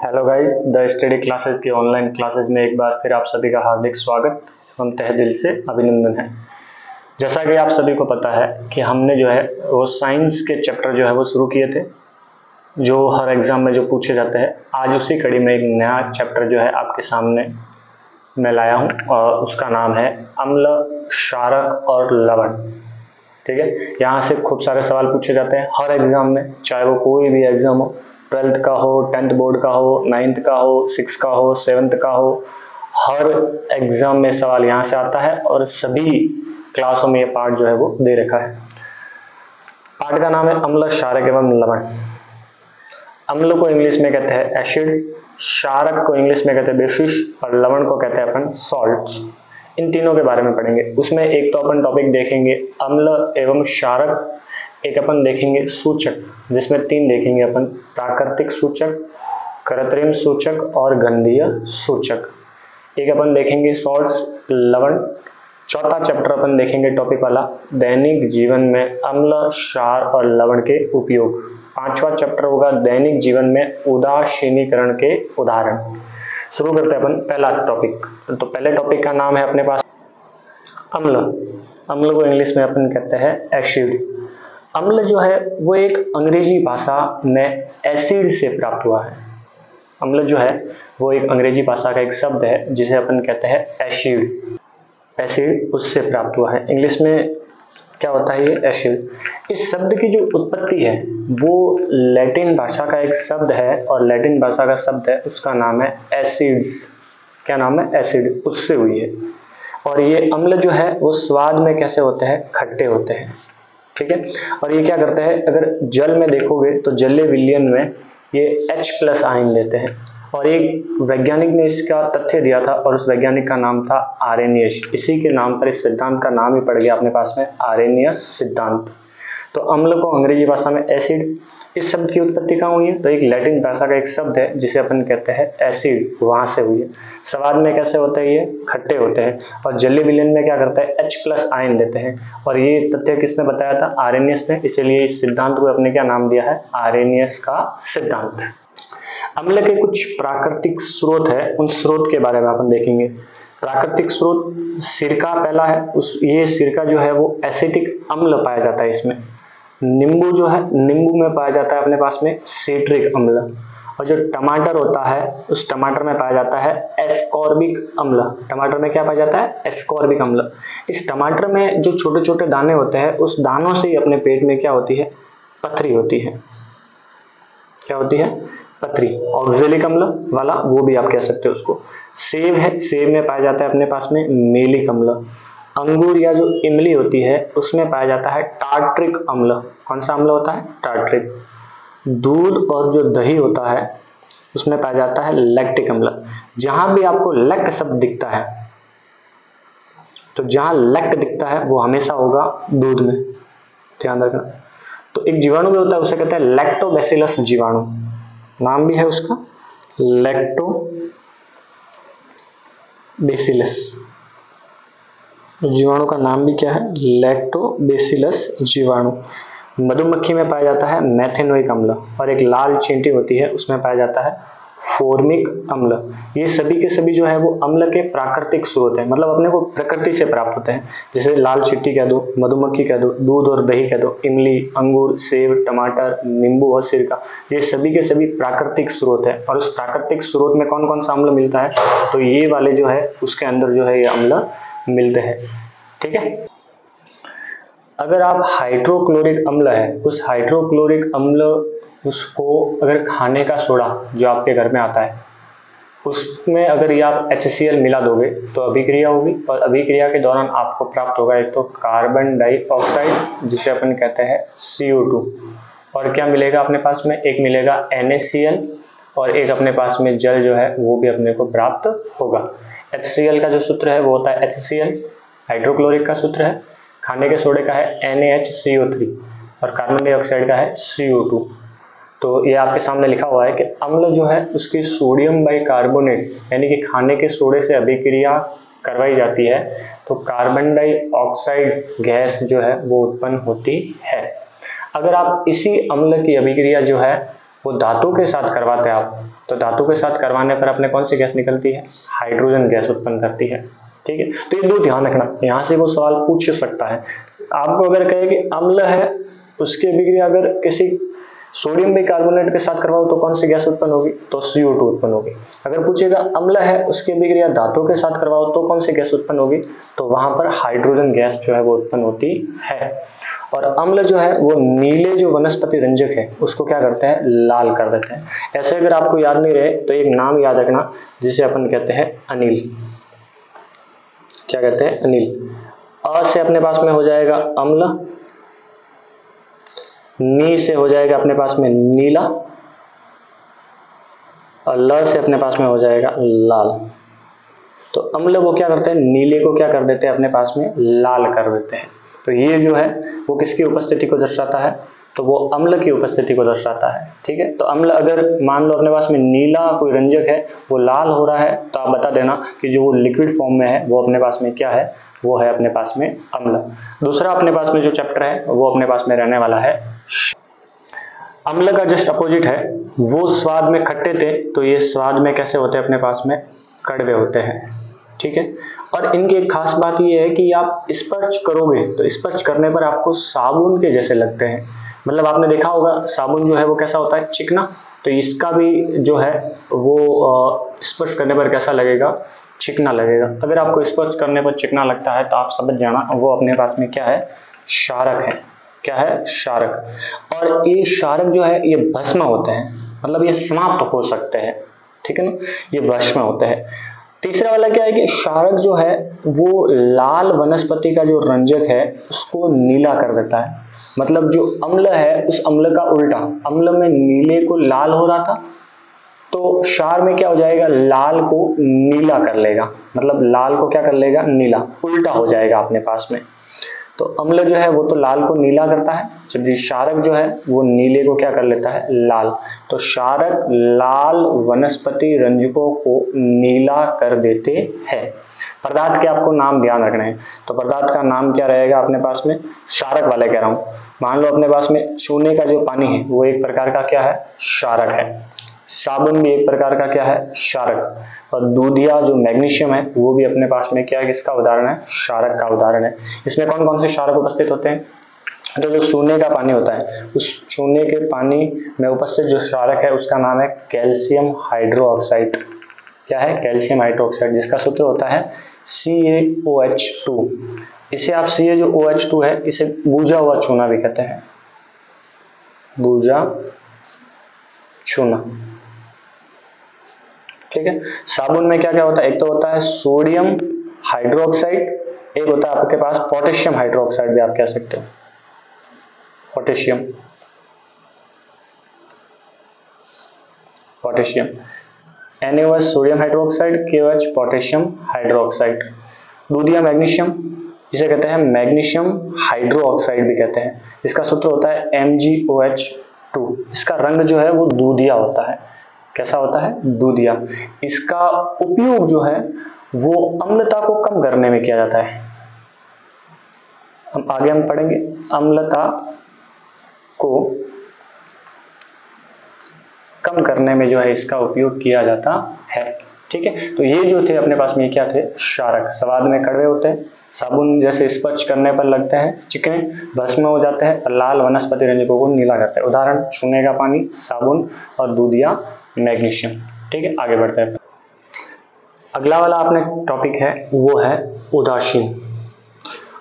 Hello guys, the study classes की online classes में एक बार फिर आप सभी का हार्दिक स्वागत एवं तहे दिल से अभिनंदन है। जैसा कि आप सभी को पता है कि हमने जो है वो साइंस के चैप्टर जो है वो शुरू किए थे, जो हर एग्जाम में जो पूछे जाते हैं। आज उसी कड़ी में एक नया चैप्टर जो है आपके सामने मैं लाया हूँ और उसका नाम है अम्ल, क्षारक और लवण। ठीक है, यहाँ से खूब सारे सवाल पूछे जाते हैं हर एग्जाम में, चाहे वो कोई भी एग्जाम हो, 12th का हो, 10th बोर्ड का हो, 9th का हो, 6th का हो, 7th का हो। हर एग्जाम में सवाल यहाँ से आता है और सभी क्लासों में ये पार्ट जो है वो दे रखा है। पार्ट का नाम है अम्ल, क्षारक एवं लवण। अम्ल को इंग्लिश में कहते हैं एसिड, क्षारक को इंग्लिश में कहते हैं बेसिस और लवण को कहते हैं अपन सॉल्ट्स। इन तीनों के बारे में पढ़ेंगे। उसमें एक तो अपन टॉपिक देखेंगे अम्ल एवं क्षारक, एक अपन देखेंगे सूचक, जिसमें 3 देखेंगे अपन, प्राकृतिक सूचक, कृत्रिम सूचक और गंधीय सूचक। एक अपन देखेंगे सॉल्ट्स, लवण। चौथा चैप्टर अपन देखेंगे टॉपिक वाला दैनिक जीवन में अम्ल, क्षार और लवण के उपयोग। 5वां चैप्टर होगा दैनिक जीवन में उदासीनीकरण के उदाहरण। शुरू करते हैं अपन पहला टॉपिक। तो पहले टॉपिक का नाम है अपने पास अम्ल। अम्ल को इंग्लिश में अपन कहते हैं एसिड। अम्ल जो है वो एक अंग्रेजी भाषा में एसिड से प्राप्त हुआ है। अम्ल जो है वो एक अंग्रेजी भाषा का एक शब्द है जिसे अपन कहते हैं एसिड। एसिड उससे प्राप्त हुआ है। इंग्लिश में क्या होता है ये एसिड। इस शब्द की जो उत्पत्ति है वो लैटिन भाषा का एक शब्द है और लैटिन भाषा का शब्द है उसका नाम है एसिड्स। क्या नाम है? एसिड। उससे हुई है। और ये अम्ल जो है वो स्वाद में कैसे होते हैं? खट्टे होते हैं। ठीक है, और ये क्या करते हैं, अगर जल में देखोगे तो जलीय विलयन में ये H+ आयन लेते हैं। और एक वैज्ञानिक ने इसका तथ्य दिया था और उस वैज्ञानिक का नाम था आरेनियस। इसी के नाम पर इस सिद्धांत का नाम ही पड़ गया अपने पास में, आरेनियस सिद्धांत। तो अम्ल को अंग्रेजी भाषा में एसिड। इस शब्द की उत्पत्ति कहाँ हुई है? तो एक लैटिन भाषा का एक शब्द है जिसे अपन कहते हैं एसिड, वहां से हुई है। स्वाद में कैसे होते हैं? ये खट्टे होते हैं। और जलीय विलयन में क्या करता है? H+ आयन लेते हैं। और ये तथ्य किसने बताया था? आरेनियस ने। इसीलिए इस सिद्धांत को अपने क्या नाम दिया है? आरेनियस का सिद्धांत। अम्ल के कुछ प्राकृतिक स्रोत है, उन स्रोत के बारे में अपन देखेंगे। प्राकृतिक स्रोत सिरका पहला है। ये सिरका जो है वो एसिटिक अम्ल पाया जाता है इसमें। नींबू जो है, नींबू में पाया जाता है अपने पास में सिट्रिक अम्ल। और जो टमाटर होता है उस टमाटर में पाया जाता है एस्कॉर्बिक अम्ल। टमाटर में क्या पाया जाता है? एस्कॉर्बिक अम्ल। इस टमाटर में जो छोटे छोटे दाने होते हैं उस दानों से ही अपने पेट में क्या होती है? पथरी होती है। क्या होती है? पथरी। ऑक्जेलिक अम्ल वाला, वो भी आप कह सकते हो उसको। सेब है, सेब में पाया जाता है अपने पास में मेलिक अम्ल। अंगूर या जो इमली होती है उसमें पाया जाता है टार्ट्रिक अम्ल। कौन सा अम्ल होता है? टार्ट्रिक। दूध और जो दही होता है उसमें पाया जाता है लैक्टिक अम्ल। जहां भी आपको लैक्ट शब्द दिखता है, तो जहां लैक्ट दिखता है वो हमेशा होगा दूध में, ध्यान रखना। तो एक जीवाणु भी होता है, उसे कहते हैं लैक्टोबैसिलस जीवाणु। नाम भी है उसका लैक्टोबैसिलस। जीवाणु का नाम भी क्या है? लैक्टोबैसिलस जीवाणु। मधुमक्खी में पाया जाता है मेथेनोइक अम्ल। और एक लाल चींटी होती है उसमें पाया जाता है फॉर्मिक अम्ल। ये सभी के सभी जो है वो अम्ल के प्राकृतिक स्रोत है, मतलब अपने को प्रकृति से प्राप्त होते हैं। जैसे लाल चींटी कह दो, मधुमक्खी कह दो, दूध और दही कह दो, इमली, अंगूर, सेब, टमाटर, नींबू और सिरका, ये सभी के सभी प्राकृतिक स्रोत है। और उस प्राकृतिक स्रोत में कौन कौन सा अम्ल मिलता है? तो ये वाले जो है उसके अंदर जो है ये अम्ल मिलते हैं। ठीक है, अगर आप हाइड्रोक्लोरिक अम्ल है, उस हाइड्रोक्लोरिक अम्ल उसको अगर खाने का सोडा जो आपके घर में आता है उसमें अगर ये आप HCl मिला दोगे तो अभिक्रिया होगी। और अभिक्रिया के दौरान आपको प्राप्त होगा एक तो कार्बन डाइऑक्साइड जिसे अपन कहते हैं CO2, और क्या मिलेगा अपने पास में? एक मिलेगा NaCl और एक अपने पास में जल जो है वो भी अपने को प्राप्त होगा। HCl का जो सूत्र है वो होता है HCl, हाइड्रोक्लोरिक का सूत्र है। खाने के सोडे का है NaHCO3 और कार्बन डाइऑक्साइड का है CO2। तो ये आपके सामने लिखा हुआ है कि अम्ल जो है उसकी सोडियम बाइकार्बोनेट यानी कि खाने के सोडे से अभिक्रिया करवाई जाती है तो कार्बन डाइऑक्साइड गैस जो है वो उत्पन्न होती है। अगर आप इसी अम्ल की अभिक्रिया जो है वो धातु के साथ करवाते हैं आप, तो धातु के साथ करवाने पर अपने कौन सी गैस निकलती है, हाइड्रोजन गैस उत्पन्न करती है। ठीक है, तो ये दो ध्यान रखना, यहाँ से वो सवाल पूछ सकता है आपको। अगर कहे कि अम्ल है उसकी अभिक्रिया अगर किसी सोडियम बाइकार्बोनेट के साथ करवाओ तो कौन सी गैस उत्पन्न होगी, तो CO2 उत्पन्न होगी। अगर पूछेगा अम्ल है उसकी अभिक्रिया धातु के साथ करवाओ तो कौन सी गैस उत्पन्न होगी, तो वहां पर हाइड्रोजन गैस जो है वो उत्पन्न होती है। और अम्ल जो है वो नीले जो वनस्पति रंजक है उसको क्या करते हैं, लाल कर देते हैं। ऐसे अगर आपको याद नहीं रहे तो एक नाम याद रखना जिसे अपन कहते हैं अनिल। क्या कहते हैं, अनिल। अ से अपने पास में हो जाएगा अम्ल, नी से हो जाएगा अपने पास में नीला, और ल से अपने पास में हो जाएगा लाल। तो अम्ल वो क्या करते हैं, नीले को क्या कर देते हैं, अपने पास में लाल कर देते हैं। तो ये जो है वो किसकी उपस्थिति को दर्शाता है, तो वो अम्ल की उपस्थिति को दर्शाता है। ठीक है, तो अम्ल अगर मान लो अपने पास में नीला कोई रंजक है वो लाल हो रहा है तो आप बता देना कि जो वो लिक्विड फॉर्म में है वो अपने पास में क्या है, वो है अपने पास में अम्ल। दूसरा अपने पास में जो चैप्टर है वो अपने पास में रहने वाला है अम्ल का जस्ट अपोजिट है, वो स्वाद में खट्टे थे तो ये स्वाद में कैसे होते हैं, अपने पास में कड़वे होते हैं। ठीक है, और इनकी एक खास बात ये है कि आप स्पर्श करोगे तो स्पर्श करने पर आपको साबुन के जैसे लगते हैं। मतलब आपने देखा होगा साबुन जो है वो कैसा होता है, चिकना, तो इसका भी जो है वो स्पर्श करने पर कैसा लगेगा, चिकना लगेगा। अगर आपको स्पर्श करने पर चिकना लगता है तो आप समझ जाना वो अपने पास में क्या है, क्षारक है। क्या है, क्षारक। और ये क्षारक जो है ये भस्म होते हैं, मतलब ये समाप्त हो सकते हैं। ठीक है ना, ये भस्म होते हैं। तीसरा वाला क्या है कि क्षारक जो है वो लाल वनस्पति का जो रंजक है उसको नीला कर देता है। मतलब जो अम्ल है उस अम्ल का उल्टा, अम्ल में नीले को लाल हो रहा था तो क्षार में क्या हो जाएगा, लाल को नीला कर लेगा। मतलब लाल को क्या कर लेगा, नीला, उल्टा हो जाएगा अपने पास में। तो अम्ल जो है वो तो लाल को नीला करता है, जबकि क्षारक जो है वो नीले को क्या कर लेता है, लाल। तो क्षारक लाल वनस्पति रंजकों को नीला कर देते हैं। पदार्थ के आपको नाम ध्यान रखने हैं, तो पदार्थ का नाम क्या रहेगा अपने पास में, क्षारक वाले कह रहा हूं। मान लो अपने पास में चूने का जो पानी है वो एक प्रकार का क्या है, क्षारक है। साबुन भी एक प्रकार का क्या है, क्षारक। और दूधिया जो मैग्नीशियम है वो भी अपने पास में क्या है, किसका उदाहरण है, क्षारक का उदाहरण है। इसमें कौन कौन से क्षारक उपस्थित होते हैं, तो जो चूने का पानी होता है उस चूने के पानी में उपस्थित जो क्षारक है उसका नाम है कैल्शियम हाइड्रोक्साइड। क्या है, कैल्शियम हाइड्रोक्साइड, जिसका सूत्र होता है CaOH2। इसे आप Ca जो OH2 है इसे बूझा हुआ चूना भी कहते हैं, बूझा चूना। ठीक है, साबुन में क्या क्या होता है, एक तो होता है सोडियम हाइड्रोक्साइड, एक होता है आपके पास पोटेशियम हाइड्रोक्साइड भी आप कह सकते हो, potassium, potassium NaOH sodium hydroxide, KOH potassium hydroxide. दूधिया मैग्नीशियम, इसे कहते हैं मैग्नीशियम हाइड्रोक्साइड भी कहते हैं, इसका सूत्र होता है MgOH2। इसका रंग जो है वो दूधिया होता है। कैसा होता है, दूधिया। इसका उपयोग जो है वो अम्लता को कम करने में किया जाता है। हम आगे हम पढ़ेंगे अम्लता को कम करने में जो है इसका उपयोग किया जाता है। ठीक है, तो ये जो थे अपने पास में क्या थे, क्षारक। स्वाद में कड़वे होते हैं, साबुन जैसे स्पर्श करने पर लगते हैं चिकने, भस्म हो जाते हैं, और लाल वनस्पति रंजकों को नीला करते हैं। उदाहरण चूने का पानी, साबुन और दूधिया मैग्नीशियम। ठीक है, आगे बढ़ते हैं। अगला वाला अपने टॉपिक है वो है उदासीन।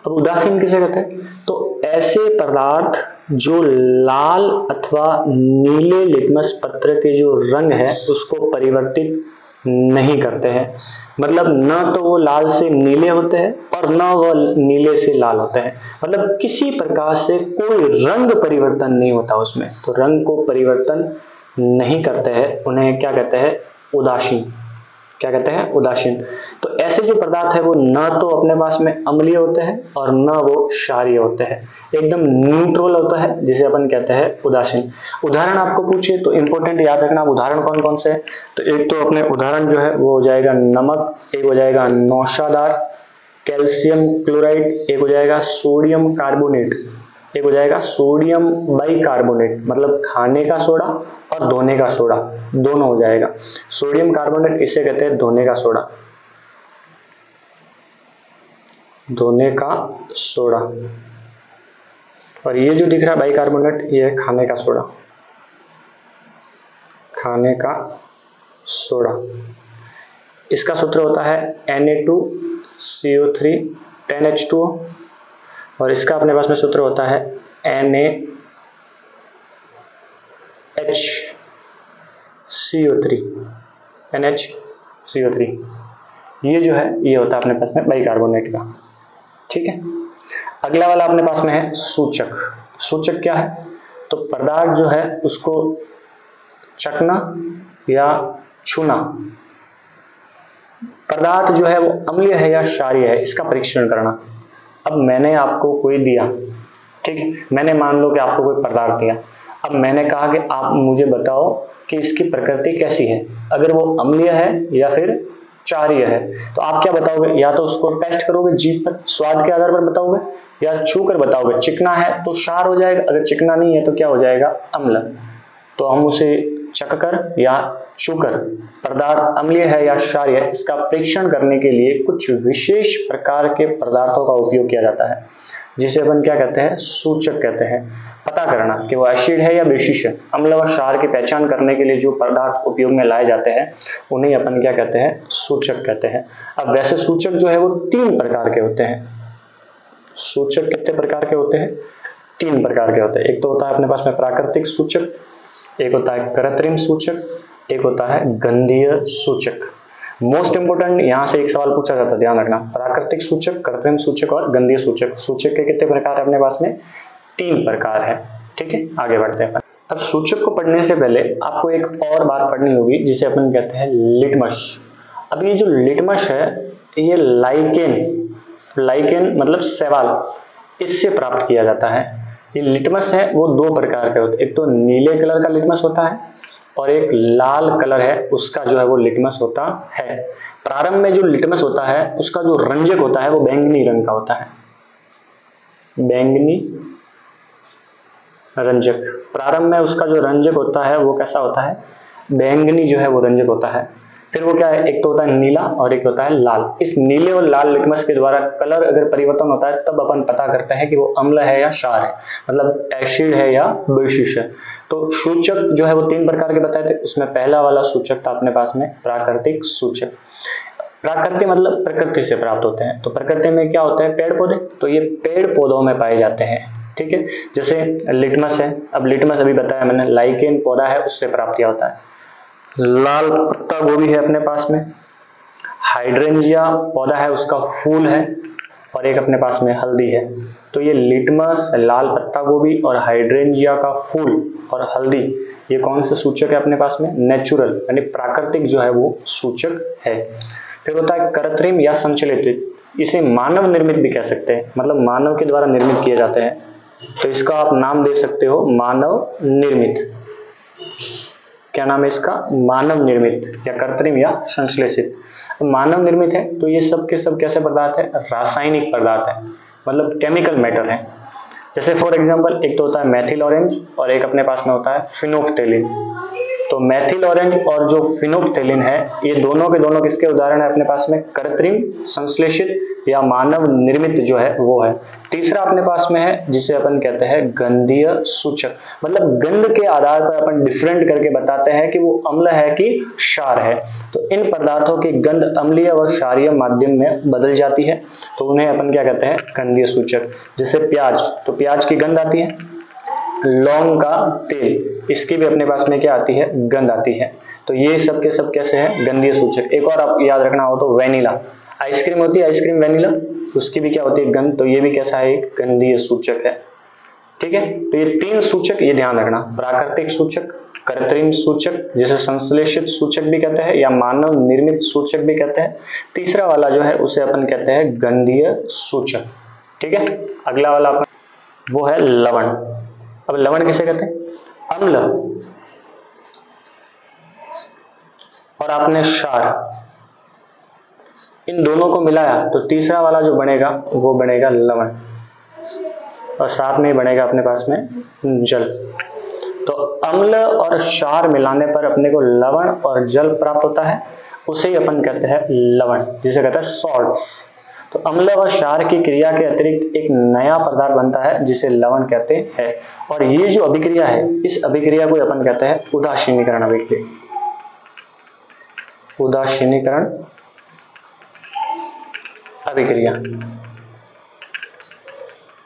अब उदासीन किसे कहते हैं, तो ऐसे पदार्थ जो लाल अथवा नीले लिटमस पत्र के जो रंग है उसको परिवर्तित नहीं करते हैं। मतलब न तो वो लाल से नीले होते हैं और न वो नीले से लाल होते हैं। मतलब किसी प्रकार से कोई रंग परिवर्तन नहीं होता उसमें, तो रंग को परिवर्तन नहीं करते हैं, उन्हें क्या कहते हैं, उदासीन। क्या कहते हैं, उदासीन। तो ऐसे जो पदार्थ है वो न तो अपने पास में अम्लीय होते हैं और न वो क्षारीय होते हैं, एकदम न्यूट्रल होता है, जिसे अपन कहते हैं उदासीन। उदाहरण आपको पूछे तो इंपॉर्टेंट याद रखना उदाहरण कौन कौन से है। तो एक तो अपने उदाहरण जो है वो हो जाएगा नमक, एक हो जाएगा नौशादार कैल्शियम क्लोराइड, एक हो जाएगा सोडियम कार्बोनेट, एक हो जाएगा सोडियम बाइकार्बोनेट, मतलब खाने का सोडा और धोने का सोडा दोनों हो जाएगा। सोडियम कार्बोनेट इसे कहते हैं धोने का सोडा, धोने का सोडा। और ये जो दिख रहा है बाइकार्बोनेट, ये है खाने का सोडा, खाने का सोडा। इसका सूत्र होता है Na2CO3 10H2O, और इसका अपने पास में सूत्र होता है NaHCO3 ये जो है ये होता है अपने पास में बाइकार्बोनेट का। ठीक है, अगला वाला अपने पास में है सूचक। सूचक क्या है? तो पदार्थ जो है उसको चखना या छूना, पदार्थ जो है वो अम्लीय है या क्षारीय है इसका परीक्षण करना। अब मैंने आपको कोई दिया, ठीक है, मैंने मान लो कि आपको कोई पदार्थ दिया, अब मैंने कहा कि आप मुझे बताओ कि इसकी प्रकृति कैसी है, अगर वो अम्लीय है या फिर क्षारीय है, तो आप क्या बताओगे? या तो उसको टेस्ट करोगे जीभ पर, स्वाद के आधार पर बताओगे, या छू कर बताओगे। चिकना है तो क्षार हो जाएगा, अगर चिकना नहीं है तो क्या हो जाएगा? अम्ल। तो हम उसे चखकर या छूकर पदार्थ अम्लीय है या क्षारीय है इसका परीक्षण करने के लिए कुछ विशेष प्रकार के पदार्थों का उपयोग किया जाता है, जिसे अपन क्या कहते हैं? सूचक कहते हैं। पता करना कि वो एसिड है या बेसिस है, अम्ल व क्षार की पहचान करने के लिए जो पदार्थ उपयोग में लाए जाते हैं उन्हें अपन क्या कहते हैं? सूचक कहते हैं। अब वैसे सूचक जो है वो 3 प्रकार के होते हैं। सूचक कितने प्रकार के होते हैं? 3 प्रकार के होते हैं। एक तो होता है अपने पास में प्राकृतिक सूचक, एक होता है कृत्रिम सूचक, एक होता है गंधीय सूचक। मोस्ट इंपोर्टेंट यहां से एक सवाल पूछा जाता है, ध्यान रखना। प्राकृतिक सूचक, कृत्रिम सूचक और गंधीय सूचक। सूचक के कितने प्रकार है अपने पास में? 3 प्रकार है। ठीक है, आगे बढ़ते हैं। अब सूचक को पढ़ने से पहले आपको एक और बात पढ़नी होगी जिसे अपन कहते हैं लिटमस। अब ये जो लिटमस है ये लाइकेन मतलब शैवाल, इससे प्राप्त किया जाता है। ये लिटमस है वो 2 प्रकार के होते हैं, एक तो नीले कलर का लिटमस होता है और एक लाल कलर है उसका जो है वो लिटमस होता है। प्रारंभ में जो लिटमस होता है उसका जो रंजक होता है वो बैंगनी रंग का होता है, बैंगनी रंजक। प्रारंभ में उसका जो रंजक होता है वो कैसा होता है? बैंगनी जो है वो रंजक होता है। फिर वो क्या है? एक तो होता है नीला और एक होता है लाल। इस नीले और लाल लिटमस के द्वारा कलर अगर परिवर्तन होता है तब अपन पता करते हैं कि वो अम्ल है या क्षार है, मतलब एसिड है या बेसिस है। तो सूचक जो है वो 3 प्रकार के बताए थे, उसमें पहला वाला सूचक था अपने पास में प्राकृतिक सूचक। प्राकृतिक मतलब प्रकृति से प्राप्त होते हैं। तो प्रकृति में क्या होता है? पेड़ पौधे, तो ये पेड़ पौधों में पाए जाते हैं। ठीक है, जैसे लिटमस है, अब लिटमस अभी बताया मैंने, लाइकेन पौधा है उससे प्राप्त किया होता है। लाल पत्ता गोभी है अपने पास में, हाइड्रेंजिया पौधा है उसका फूल है, और एक अपने पास में हल्दी है। तो ये लिटमस, लाल पत्ता गोभी और हाइड्रेंजिया का फूल और हल्दी ये कौन से सूचक है अपने पास में? नेचुरल यानी प्राकृतिक जो है वो सूचक है। फिर होता है कृत्रिम या संश्लेषित, इसे मानव निर्मित भी कह सकते हैं, मतलब मानव के द्वारा निर्मित किए जाते हैं। तो इसका आप नाम दे सकते हो मानव निर्मित। क्या नाम है इसका? मानव निर्मित या कृत्रिम या संश्लेषित। मानव निर्मित है तो ये सब के सब कैसे पदार्थ है? रासायनिक पदार्थ है, मतलब केमिकल मैटर है। जैसे फॉर एग्जांपल एक तो होता है मेथिल ऑरेंज और एक अपने पास में होता है फिनोफ्थेलिन। तो मेथिल ऑरेंज और जो फिनोफ्थेलिन है ये दोनों के दोनों किसके उदाहरण है अपने पास में? कृत्रिम, संश्लेषित या मानव निर्मित जो है वो है। तीसरा अपने पास में है जिसे अपन कहते हैं गंधीय सूचक, मतलब गंध के आधार पर अपन डिफरेंट करके बताते हैं कि वो अम्ल है कि क्षार है। तो इन पदार्थों की गंध अम्लीय व क्षारीय माध्यम में बदल जाती है, तो उन्हें अपन क्या कहते हैं? गंधीय सूचक। जैसे प्याज, तो प्याज की गंध आती है। लौंग का तेल, इसकी भी अपने पास में क्या आती है? गंध आती है। तो ये सब के सब कैसे हैं? गंधीय सूचक। एक और आप याद रखना हो तो वेनिला, आइसक्रीम होती है आइसक्रीम वेनिला, उसकी भी क्या होती है? गंध। तो ये भी कैसा है? एक गंधीय सूचक है। ठीक है, तो ये 3 सूचक ये ध्यान रखना, प्राकृतिक सूचक, कृत्रिम सूचक जिसे संश्लेषित सूचक भी कहते हैं या मानव निर्मित सूचक भी कहते हैं। तीसरा वाला जो है उसे अपन कहते हैं गंधीय सूचक। ठीक है, अगला वाला अपन वो है लवण। अब लवण किसे कहते हैं? अम्ल और आपने क्षार, इन दोनों को मिलाया तो तीसरा वाला जो बनेगा वो बनेगा लवण। और साथ में ही बनेगा अपने पास में जल। तो अम्ल और क्षार मिलाने पर अपने को लवण और जल प्राप्त होता है, उसे ही अपन कहते हैं लवण, जिसे कहते हैं सॉल्ट्स। तो अम्ल और क्षार की क्रिया के अतिरिक्त एक नया पदार्थ बनता है जिसे लवण कहते हैं। और ये जो अभिक्रिया है, इस अभिक्रिया को अपन कहते हैं उदासीनीकरण अभिक्रिया। उदासीनीकरण अभिक्रिया,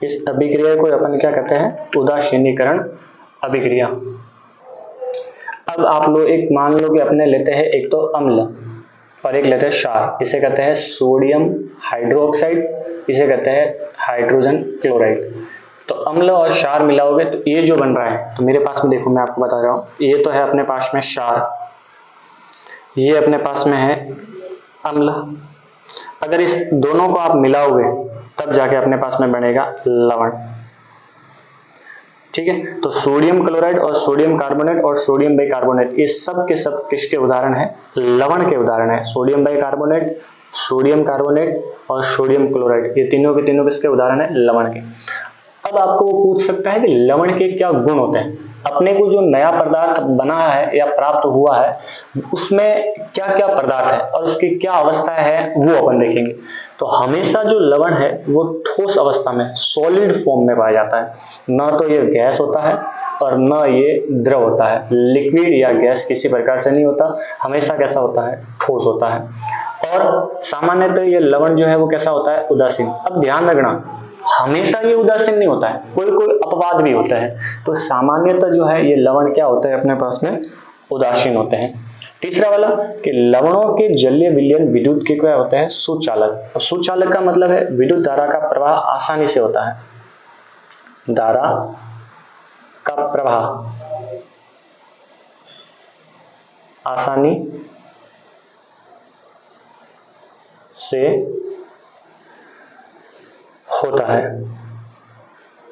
इस अभिक्रिया को अपन क्या कहते हैं? उदासीनीकरण अभिक्रिया। अब आप लोग एक मान लो कि अपने लेते हैं एक तो अम्ल और एक लेते हैं क्षार, इसे कहते हैं सोडियम हाइड्रोक्साइड, इसे कहते हैं हाइड्रोजन क्लोराइड। तो अम्ल और क्षार मिलाओगे तो ये जो बन रहा है, तो मेरे पास में देखो, मैं आपको बता रहा हूं, ये तो है अपने पास में क्षार, ये अपने पास में है अम्ल। अगर इस दोनों को आप मिलाओगे तब जाके अपने पास में बनेगा लवण। ठीक है, तो सोडियम क्लोराइड और सोडियम कार्बोनेट और सोडियम बाइकार्बोनेट, ये सब के सब किसके उदाहरण है? लवण के उदाहरण है। सोडियम बाइकार्बोनेट, सोडियम कार्बोनेट और सोडियम क्लोराइड, ये तीनों के तीनों किसके उदाहरण है? लवण के। अब आपको वो पूछ सकता है कि लवण के क्या गुण होते हैं? अपने को जो नया पदार्थ बना है या प्राप्त हुआ है, उसमें क्या क्या पदार्थ है और उसकी क्या अवस्थाएं है, वो अपन देखेंगे। तो हमेशा जो लवण है वो ठोस अवस्था में, सॉलिड फॉर्म में पाया जाता है। ना तो ये गैस होता है और ना ये द्रव होता है, लिक्विड या गैस किसी प्रकार से नहीं होता, हमेशा कैसा होता है? ठोस होता है। और सामान्यतः ये लवण जो है वो कैसा होता है? उदासीन। अब ध्यान रखना, हमेशा ये उदासीन नहीं होता है, कोई कोई अपवाद भी होता है। तो सामान्यतः जो है ये लवण क्या होते हैं अपने पास में? उदासीन होते हैं। तीसरा वाला कि लवणों के जलीय विलयन विद्युत के क्या होते हैं? सुचालक। और सुचालक का मतलब है विद्युत धारा का प्रवाह आसानी से होता है। धारा का प्रवाह आसानी से होता है।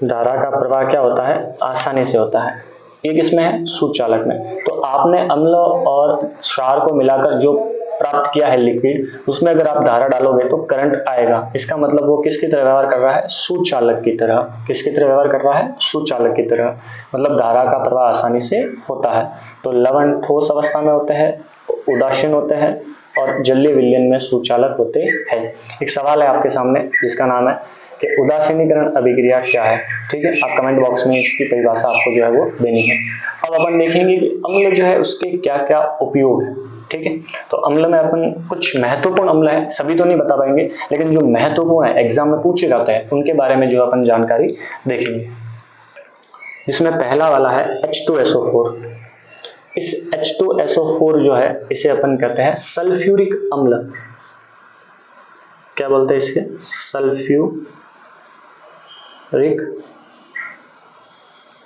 धारा का प्रवाह क्या होता है? आसानी से होता है। ये किसमें है? सुचालक में। तो आपने अम्ल और क्षार को मिलाकर जो प्राप्त किया है लिक्विड, उसमें अगर आप धारा डालोगे तो करंट आएगा। इसका मतलब वो किसकी तरह व्यवहार कर रहा है? सुचालक की तरह। किसकी तरह व्यवहार कर रहा है? सुचालक की तरह। मतलब धारा का प्रवाह आसानी से होता है। तो लवण ठोस अवस्था में होते हैं, उदासीन होते हैं और जलीय विलयन में सुचालक होते हैं। एक सवाल है आपके सामने जिसका नाम है कि उदासीनीकरण अभिक्रिया क्या है। ठीक है, आप कमेंट बॉक्स में इसकी परिभाषा आपको जो है वो देनी है। अब अपन देखेंगे कि अम्ल जो है उसके क्या क्या उपयोग है। ठीक है, तो अम्ल में अपन कुछ महत्वपूर्ण अम्ल है, सभी तो नहीं बता पाएंगे, लेकिन जो महत्वपूर्ण है एग्जाम में पूछे जाते हैं उनके बारे में जो अपन जानकारी देखेंगे। इसमें पहला वाला है H2SO4। इस H2SO4 जो है इसे अपन कहते हैं सल्फ्यूरिक अम्ल। क्या बोलते हैं इसके? सल्फ्यूरिक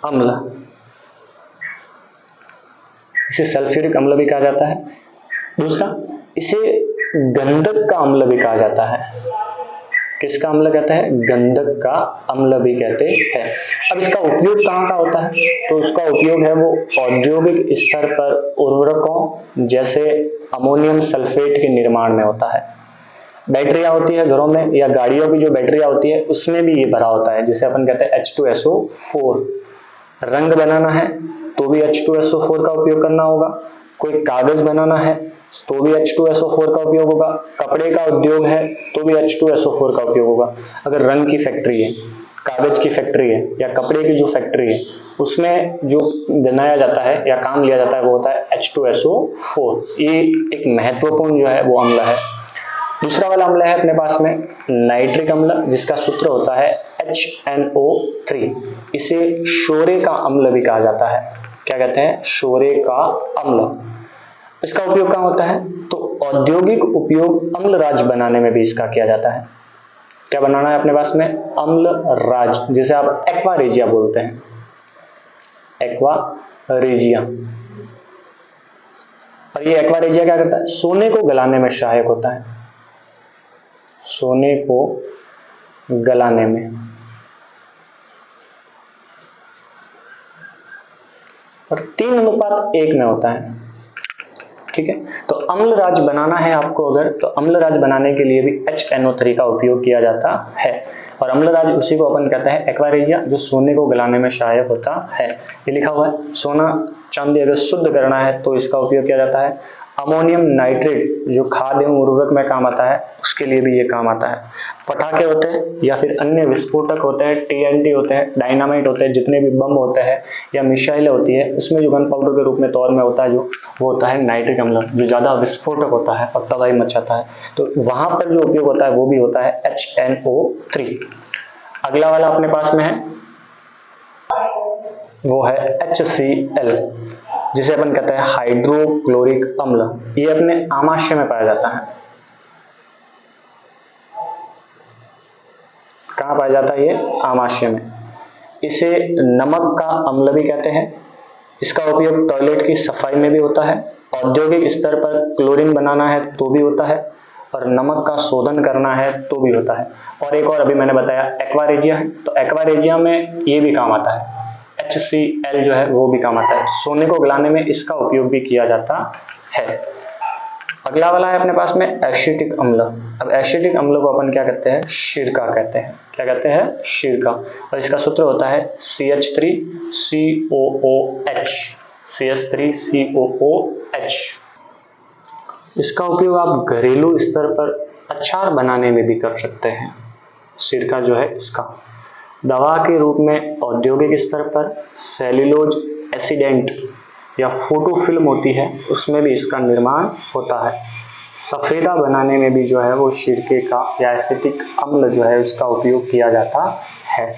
अम्ल। इसे सल्फ्यूरिक अम्ल भी कहा जाता है। दूसरा, इसे गंधक का अम्ल भी कहा जाता है। किसका अम्ल कहते हैं? गंधक का अम्ल भी कहते हैं। अब इसका उपयोग कहाँ का होता है? तो उसका उपयोग है वो औद्योगिक स्तर पर उर्वरकों जैसे अमोनियम सल्फेट के निर्माण में होता है। बैटरियां होती है घरों में या गाड़ियों की जो बैटरियां होती है उसमें भी ये भरा होता है, जिसे अपन कहते हैं H2SO4। रंग बनाना है तो भी H2SO4 का उपयोग करना होगा। कोई कागज बनाना है तो भी H2SO4 का उपयोग होगा। कपड़े का उद्योग है तो भी H2SO4 का उपयोग होगा। अगर रंग की फैक्ट्री है, कागज की फैक्ट्री है या कपड़े की जो फैक्ट्री है, उसमें जो बनाया जाता है या काम लिया जाता है वो होता है H2SO4। ये एक महत्वपूर्ण जो है वो अम्ल है। दूसरा वाला अम्ल है अपने पास में नाइट्रिक अम्ल, जिसका सूत्र होता है HNO3। इसे शोरे का अम्ल भी कहा जाता है। क्या कहते हैं? शोरे का अम्ल। इसका उपयोग कहाँ होता है? तो औद्योगिक उपयोग अम्ल राज बनाने में भी इसका किया जाता है। क्या बनाना है अपने पास में? अम्ल राज, जिसे आप एक्वा रेजिया बोलते हैं। Aqua regia. और ये एक्वा रेजिया क्या करता है? सोने को गलाने में सहायक होता है। सोने को गलाने में। और 3:1 में होता है। ठीक है, तो अम्ल राज बनाना है आपको अगर, तो अम्ल राज बनाने के लिए भी HNO3 का उपयोग किया जाता है। और अम्लराज उसी को अपन कहते हैं एक्वा रेजिया, जो सोने को गलाने में सहायक होता है। ये लिखा हुआ है, सोना चांदी अगर शुद्ध करना है तो इसका उपयोग किया जाता है। अमोनियम नाइट्रेट जो खाद्य एवं उर्वरक में काम आता है, उसके लिए भी ये काम आता है। पटाखे होते हैं या फिर अन्य विस्फोटक होते हैं, TNT होते हैं, डायनामाइट होते हैं, जितने भी बम होते हैं या मिसाइलें होती है, उसमें जो गन पाउडर के रूप में तौर में होता है जो, वो होता है नाइट्रिक अम्ल, जो ज्यादा विस्फोटक होता है और तबाही मचाता है। तो वहां पर जो उपयोग होता है वो भी होता है HNO3। अगला वाला अपने पास में है, वो है HCl, जिसे अपन कहते हैं हाइड्रोक्लोरिक अम्ल। ये अपने आमाशय में पाया जाता है। कहाँ पाया जाता है? ये आमाशय में। इसे नमक का अम्ल भी कहते हैं। इसका उपयोग टॉयलेट की सफाई में भी होता है, औद्योगिक स्तर पर क्लोरीन बनाना है तो भी होता है, और नमक का शोधन करना है तो भी होता है। और एक और अभी मैंने बताया एक्वा रेजिया है, तो एक्वा रेजिया में ये भी काम आता है, HCl जो है वो भी काम आता है। सोने को गलाने में इसका उपयोग भी किया जाता है। अगला वाला है अपने पास में एसिटिक अम्ल। अब एसिटिक अम्ल को अपन क्या कहते हैं? सिरका कहते हैं। क्या कहते हैं? सिरका। और इसका सूत्र होता है CH3COOH, CH3COOH। इसका उपयोग आप घरेलू स्तर पर अचार बनाने में भी कर सकते हैं। सिरका जो है इसका दवा के रूप में औद्योगिक स्तर पर सेल्यूलोज एसिडेंट या फोटो फिल्म होती है, उसमें भी इसका निर्माण होता है। सफेदा बनाने में भी जो है वो सिरके का या एसिटिक अम्ल जो है उसका उपयोग किया जाता है।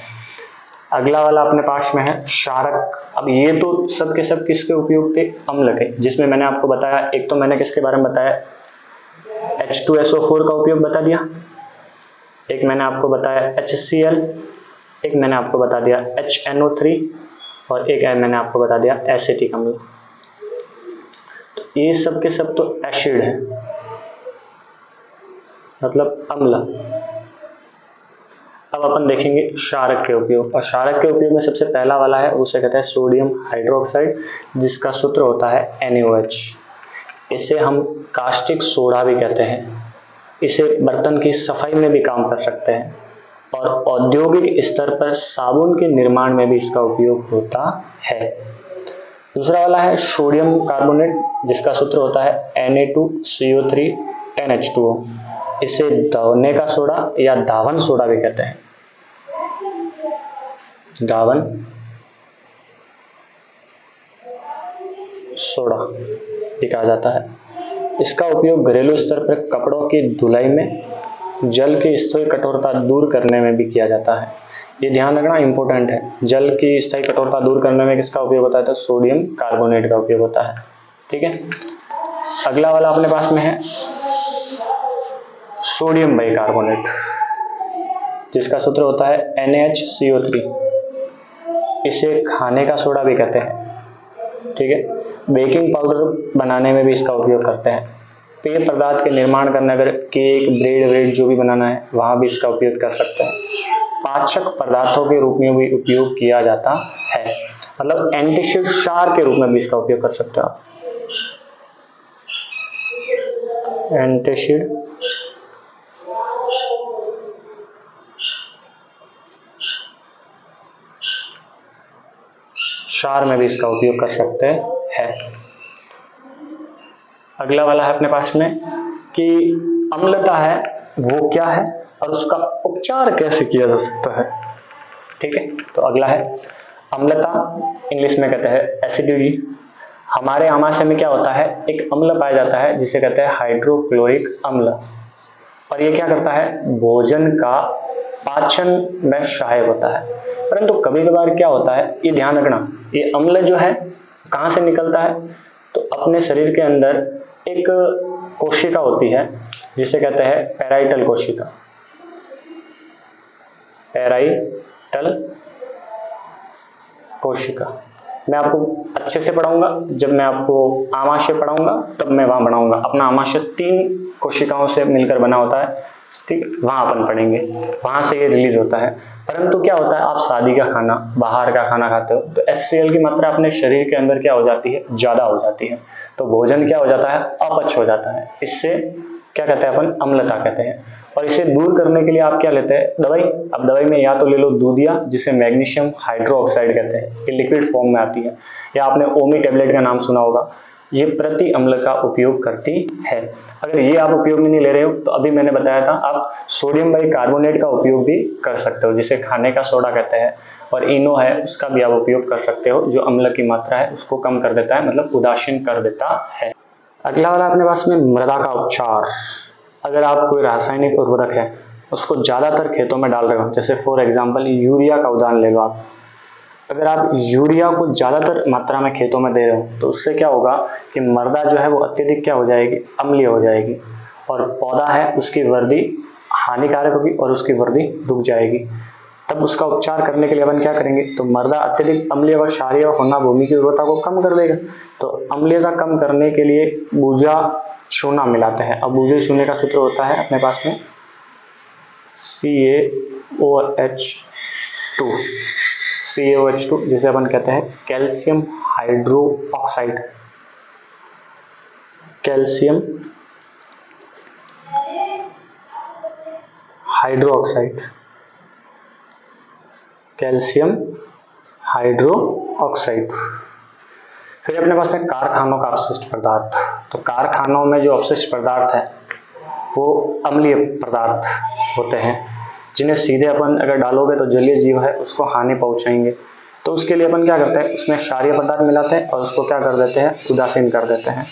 अगला वाला अपने पास में है क्षारक। अब ये तो सब के सब किसके उपयोग थे? अम्ल के, जिसमें मैंने आपको बताया, एक तो मैंने किसके बारे में बताया, H2SO4 का उपयोग बता दिया, एक मैंने आपको बताया HCl, एक मैंने आपको बता दिया HNO3, और एक मैंने आपको बता दिया एसिटिक अम्ल। तो ये सब के सब तो एसिड है, मतलब अम्ल। अब अपन देखेंगे क्षारक के उपयोग, और क्षारक के उपयोग में सबसे पहला वाला है, उसे कहते हैं सोडियम हाइड्रोक्साइड, जिसका सूत्र होता है NaOH। इसे हम कास्टिक सोडा भी कहते हैं। इसे बर्तन की सफाई में भी काम कर सकते हैं, और औद्योगिक स्तर पर साबुन के निर्माण में भी इसका उपयोग होता है। दूसरा वाला है सोडियम कार्बोनेट, जिसका सूत्र होता है Na2CO3 NH2O। इसे दौने का सोडा या धावन सोडा भी कहते हैं। धावन सोडा भी कहा जाता है। इसका उपयोग घरेलू स्तर पर कपड़ों की धुलाई में, जल की स्थायी कठोरता दूर करने में भी किया जाता है। ये ध्यान रखना इंपॉर्टेंट है। जल की स्थायी कठोरता दूर करने में किसका उपयोग होता है? तो सोडियम कार्बोनेट का उपयोग होता है। ठीक है। अगला वाला अपने पास में है सोडियम बाइकार्बोनेट, जिसका सूत्र होता है NaHCO3। इसे खाने का सोडा भी कहते हैं। ठीक है। बेकिंग पाउडर बनाने में भी इसका उपयोग करते हैं। पेय पदार्थ के निर्माण करने, अगर केक, ब्रेड जो भी बनाना है, वहां भी इसका उपयोग कर सकते हैं। पाचक पदार्थों के रूप में भी उपयोग किया जाता है, मतलब एंटीसिड क्षार के रूप में भी इसका उपयोग कर सकते हो आप। एंटीसिड क्षार में भी इसका उपयोग कर सकते हैं। अगला वाला है अपने पास में कि अम्लता है वो क्या है और उसका उपचार कैसे किया जा सकता है। ठीक है। तो अगला है अम्लता, इंग्लिश में कहते हैं एसिडिटी। हमारे आमाशय में क्या होता है? एक अम्ल पाया जाता है जिसे कहते हैं हाइड्रोक्लोरिक अम्ल, और ये क्या करता है? भोजन का पाचन में सहायक होता है। परंतु कभी कभार क्या होता है, ये ध्यान रखना, ये अम्ल जो है कहाँ से निकलता है? तो अपने शरीर के अंदर एक कोशिका होती है जिसे कहते हैं पैराइटल कोशिका। पैराइटल कोशिका मैं आपको अच्छे से पढ़ाऊंगा, जब मैं आपको आमाशय पढ़ाऊंगा तब मैं वहां बनाऊंगा। अपना आमाशय 3 कोशिकाओं से मिलकर बना होता है। ठीक, वहां अपन पढ़ेंगे, वहां से ये रिलीज होता है। परंतु क्या होता है, आप शादी का खाना, बाहर का खाना खाते हो तो HCl की मात्रा अपने शरीर के अंदर क्या हो जाती है? ज्यादा हो जाती है। तो भोजन क्या हो जाता है? अपच हो जाता है। इससे क्या कहते हैं अपन? अम्लता कहते हैं। और इसे दूर करने के लिए आप क्या लेते हैं, दवाई। अब दवाई में या तो ले लो दूधिया, जिसे मैग्नीशियम हाइड्रोक्साइड कहते हैं, ये लिक्विड फॉर्म में आती है, या आपने ओमी टेबलेट का नाम सुना होगा, ये प्रति अम्ल का उपयोग करती है। अगर ये आप उपयोग में नहीं ले रहे हो तो अभी मैंने बताया था आप सोडियम बाइकार्बोनेट का उपयोग भी कर सकते हो, जिसे खाने का सोडा कहते हैं, और इनो है उसका भी आप उपयोग कर सकते हो, जो अम्ल की मात्रा है उसको कम कर देता है, मतलब उदासीन कर देता है। अगला वाला अपने पास में मृदा का उपचार। अगर आप कोई रासायनिक उर्वरक है उसको ज्यादातर खेतों में डाल रहे हो, जैसे फॉर एग्जाम्पल यूरिया का उदाहरण ले लो आप। अगर आप यूरिया को ज्यादातर मात्रा में खेतों में दे रहे हो तो उससे क्या होगा कि मृदा जो है वो अत्यधिक क्या हो जाएगी, अम्लीय हो जाएगी, और पौधा है उसकी वृद्धि हानिकारक होगी और उसकी वृद्धि रुक जाएगी। तब उसका उपचार करने के लिए अपन क्या करेंगे, तो मृदा अत्यधिक अम्लीय व क्षारीय होना भूमि की उर्वरता को कम कर देगा। तो अम्लीयता कम करने के लिए बूजा चूना मिलाते हैं। अब बूजे चूने का सूत्र होता है अपने पास में CaOH2, जिसे अपन कहते हैं calcium hydroxide. Calcium hydroxide, calcium hydroxide. फिर अपने पास में कारखानों का अपशिष्ट पदार्थ। तो कारखानों में जो अपशिष्ट पदार्थ है वो अम्लीय पदार्थ होते हैं, जिन्हें सीधे अपन अगर डालोगे तो जलीय जीव है उसको हानि पहुंचाएंगे। तो उसके लिए अपन क्या करते हैं, उसमें क्षारीय पदार्थ मिलाते हैं और उसको क्या कर देते हैं, उदासीन कर देते हैं।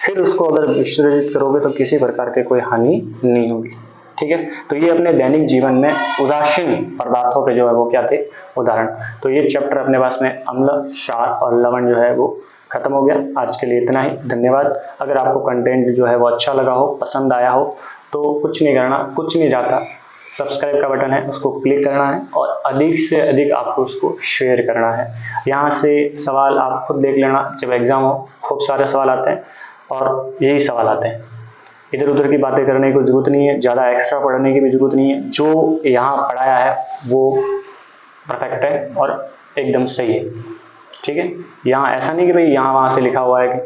फिर उसको अगर विसर्जित करोगे तो किसी प्रकार की कोई हानि नहीं होगी। ठीक है, तो ये अपने दैनिक जीवन में उदासीन पदार्थों के जो है वो क्या थे, उदाहरण। तो ये चैप्टर अपने पास में अम्ल, क्षार और लवण जो है वो खत्म हो गया। आज के लिए इतना ही, धन्यवाद। अगर आपको कंटेंट जो है वो अच्छा लगा हो, पसंद आया हो, तो कुछ नहीं करना, कुछ नहीं जाता, सब्सक्राइब का बटन है उसको क्लिक करना है और अधिक से अधिक आपको उसको शेयर करना है। यहाँ से सवाल आप खुद देख लेना, जब एग्जाम हो खूब सारे सवाल आते हैं और यही सवाल आते हैं, इधर उधर की बातें करने की कोई जरूरत नहीं है, ज़्यादा एक्स्ट्रा पढ़ने की भी जरूरत नहीं है। जो यहाँ पढ़ाया है वो परफेक्ट है और एकदम सही है। ठीक है, यहाँ ऐसा नहीं कि भाई यहाँ वहाँ से लिखा हुआ है कि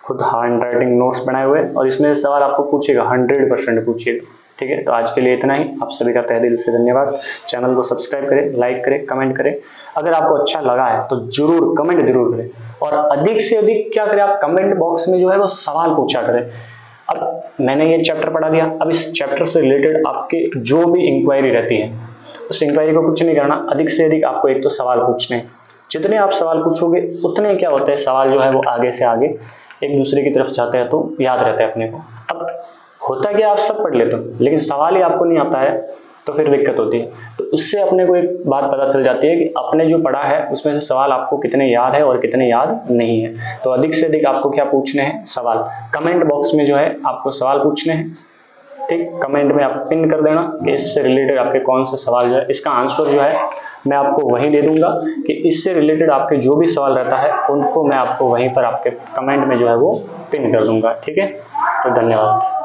खुद हैंड राइटिंग नोट्स बनाए हुए और इसमें सवाल आपको पूछेगा, 100% पूछेगा। ठीक है, तो आज के लिए इतना ही। आप सभी का तहे दिल से धन्यवाद। चैनल को सब्सक्राइब करें, लाइक करें, कमेंट करें। अगर आपको अच्छा लगा है तो जरूर कमेंट जरूर करें, और अधिक से अधिक क्या करें, आप कमेंट बॉक्स में जो है वो सवाल पूछा करें। अब मैंने ये चैप्टर पढ़ा दिया, अब इस चैप्टर से रिलेटेड आपके जो भी इंक्वायरी रहती है उस इंक्वायरी को कुछ नहीं करना, अधिक से अधिक आपको एक तो सवाल पूछने हैं। जितने आप सवाल पूछोगे उतने क्या होते हैं, सवाल जो है वो आगे से आगे एक दूसरे की तरफ जाते हैं, तो याद रहता है अपने को। अब होता है कि आप सब पढ़ लेते हो लेकिन सवाल ही आपको नहीं आता है तो फिर दिक्कत होती है। तो उससे अपने को एक बात पता चल जाती है कि अपने जो पढ़ा है उसमें से सवाल आपको कितने याद है और कितने याद नहीं है। तो अधिक से अधिक आपको क्या पूछने हैं, सवाल। कमेंट बॉक्स में जो है आपको सवाल पूछने हैं। ठीक, कमेंट में आप पिन कर देना कि इससे रिलेटेड आपके कौन से सवाल जो है, इसका आंसर जो है मैं आपको वहीं दे दूंगा कि इससे रिलेटेड आपके जो भी सवाल रहता है उनको मैं आपको वहीं पर आपके कमेंट में जो है वो पिन कर दूंगा। ठीक है, तो धन्यवाद।